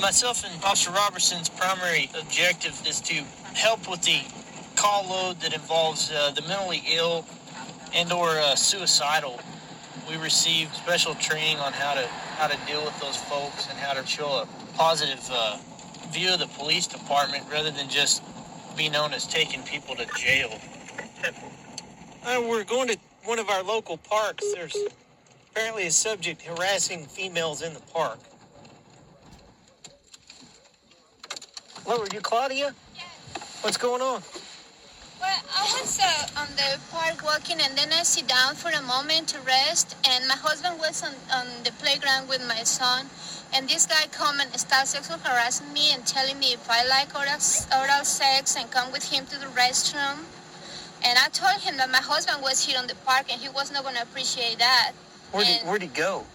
Myself and Officer Robertson's primary objective is to help with the call load that involves the mentally ill and or suicidal. We received special training on how to deal with those folks and how to show a positive view of the police department rather than just be known as taking people to jail. We're going to one of our local parks. There's apparently a subject harassing females in the park. Hello, are you Claudia? Yes. What's going on? Well, I was on the park walking, and then I sit down for a moment to rest, and my husband was on the playground with my son, and this guy come and starts sexual harassing me and telling me if I like oral sex and come with him to the restroom. And I told him that my husband was here on the park, and he was not going to appreciate that. Where'd he go?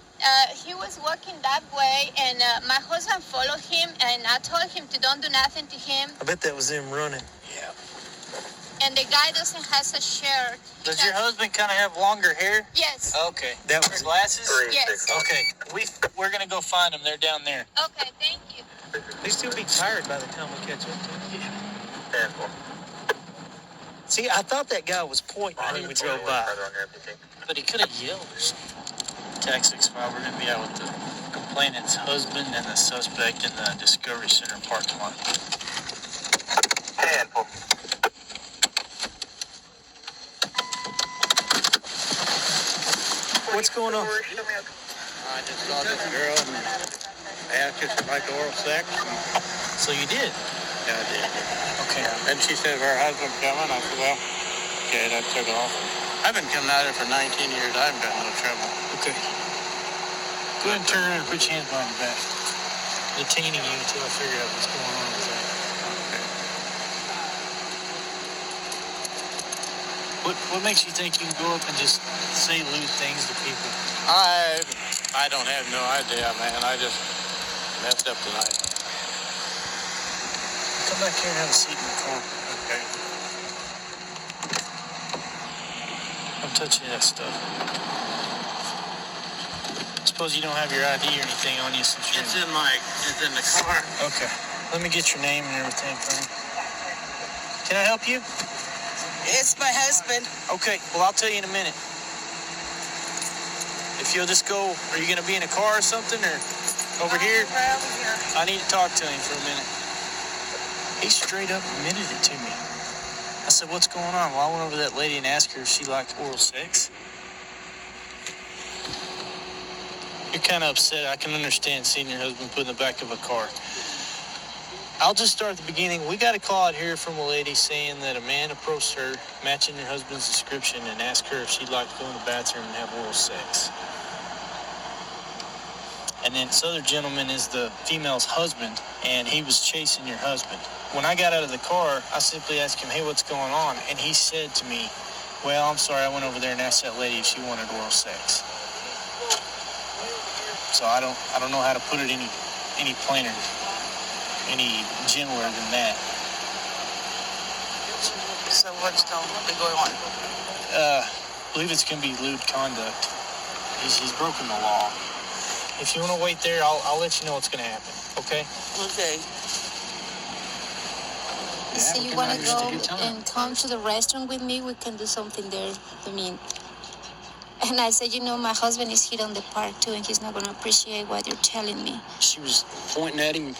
He was walking that way, and my husband followed him, and I told him to don't do nothing to him. I bet that was him running. Yeah. And the guy doesn't have a shirt. Does your husband kind of have longer hair? Yes. Okay. That was glasses? Yes. Okay. We're going to go find him. They're down there. Okay, thank you. They still be tired by the time we catch up to him. Yeah. See, I thought that guy was pointing when we drove by. But he could have yelled or something. Tax 65, we're going to be out with the complainant's husband and the suspect in the Discovery Center parking lot. What's going on? I just saw this girl and asked if she'd like oral sex. So you did? Yeah, I did. Okay. And she said her husband's coming. I said, well, okay, that took off. I've been coming out here for 19 years. I haven't got no trouble. Okay. Go ahead and turn around and put your hands behind your back. Detaining you until I figure out what's going on with that. Okay. What makes you think you can go up and just say lewd things to people? I don't have no idea, man. I just messed up tonight. Come back here and have a seat in the car. Okay. Don't touch any of that stuff. Suppose you don't have your ID or anything on you since you're... It's in the car. Okay. Let me get your name and everything from you. Can I help you? It's my husband. Okay. Well, I'll tell you in a minute. If you'll just go... Are you going to be in a car or something, or over here? Right over here. I need to talk to him for a minute. He straight up admitted it to me. I said, what's going on? Well, I went over to that lady and asked her if she liked oral sex. You're kind of upset. I can understand seeing your husband put in the back of a car. I'll just start at the beginning. We got a call out here from a lady saying that a man approached her, matching your husband's description, and asked her if she'd like to go in the bathroom and have oral sex. And then this other gentleman is the female's husband, and he was chasing your husband. When I got out of the car, I simply asked him, hey, what's going on? And he said to me, well, I'm sorry, I went over there and asked that lady if she wanted oral sex. So I don't know how to put it any plainer, any gentler than that. So what's going on? I believe it's going to be lewd conduct. He's broken the law. If you want to wait there, I'll let you know what's going to happen, okay? Okay. So you want to go and come to the restaurant with me? We can do something there. And I said, my husband is here on the park too, and he's not going to appreciate what you're telling me. She was pointing at him.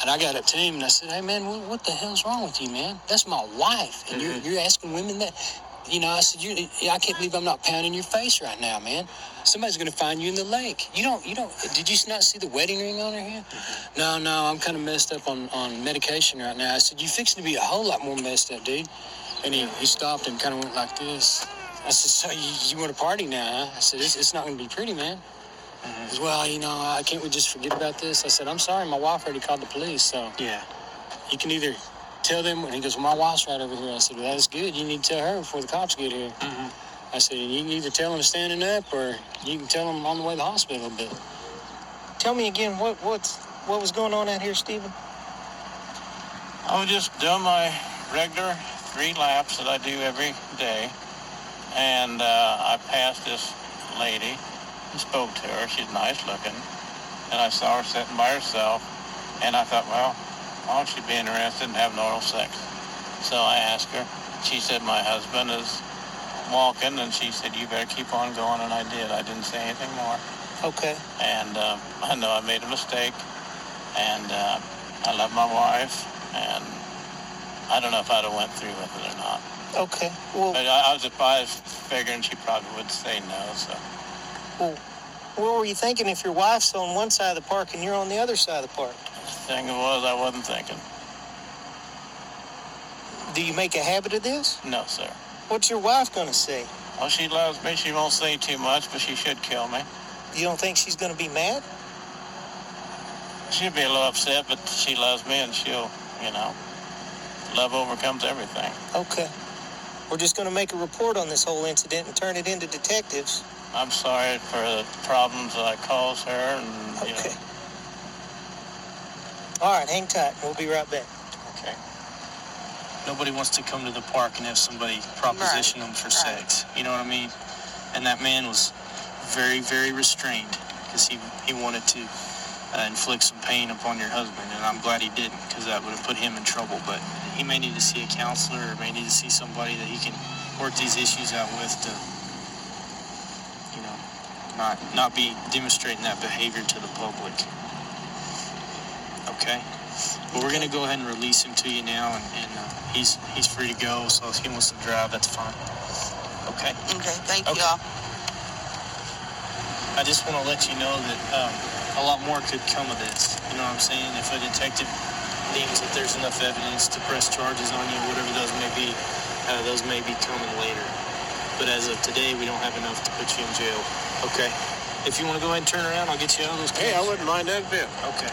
And I got up to him and I said, hey, man, what the hell's wrong with you, man? That's my wife. And you're asking women that. I said, I can't believe I'm not pounding your face right now, man. Somebody's going to find you in the lake. Did you not see the wedding ring on her here? No, I'm kind of messed up on medication right now. I said, you fixing to be a whole lot more messed up, dude. And he stopped and kind of went like this. I said, so you want to party now, huh? I said, it's not going to be pretty, man. He goes, well, can't we just forget about this? I said, I'm sorry, my wife already called the police, so. Yeah. You can either tell them, and he goes, well, my wife's right over here. I said, well, that's good. You need to tell her before the cops get here. I said, you can either tell them standing up, or you can tell them on the way to the hospital a bit. Tell me again, what was going on out here, Stephen? I was just doing my regular 3 laps that I do every day. And I passed this lady and spoke to her. She's nice looking. And I saw her sitting by herself. And I thought, well, why would she be interested in having oral sex? So I asked her. She said, my husband is walking, and she said, you better keep on going, and I did. I didn't say anything more. Okay. And I know I made a mistake, and I love my wife, and I don't know if I'd have went through with it or not. Okay. Well, But I was figuring she probably would say no, so. well, what were you thinking if your wife's on one side of the park and you're on the other side of the park? The thing was, I wasn't thinking. Do you make a habit of this? No, sir. What's your wife going to say? Well, she loves me. She won't say too much, but she should kill me. You don't think she's going to be mad? She'll be a little upset, but she loves me, and she'll, love overcomes everything. Okay. We're just going to make a report on this whole incident and turn it into detectives. I'm sorry for the problems that I caused her, and, Okay. All right, hang tight. We'll be right back. Okay. Nobody wants to come to the park and have somebody proposition them for sex. You know what I mean? And that man was very, very restrained because he wanted to inflict some pain upon your husband, and I'm glad he didn't, because that would have put him in trouble. But he may need to see a counselor, or may need to see somebody that he can work these issues out with to, not be demonstrating that behavior to the public. Okay? But we're going to go ahead and release him to you now, and he's free to go, so if he wants to drive, that's fine. Okay? Okay, thank Okay. y'all. I just want to let you know that a lot more could come of this. You know what I'm saying? If a detective deems that there's enough evidence to press charges on you, whatever those may be coming later. But as of today, we don't have enough to put you in jail. Okay? If you want to go ahead and turn around, I'll get you out of those cars. Hey, I wouldn't mind that bit. Okay.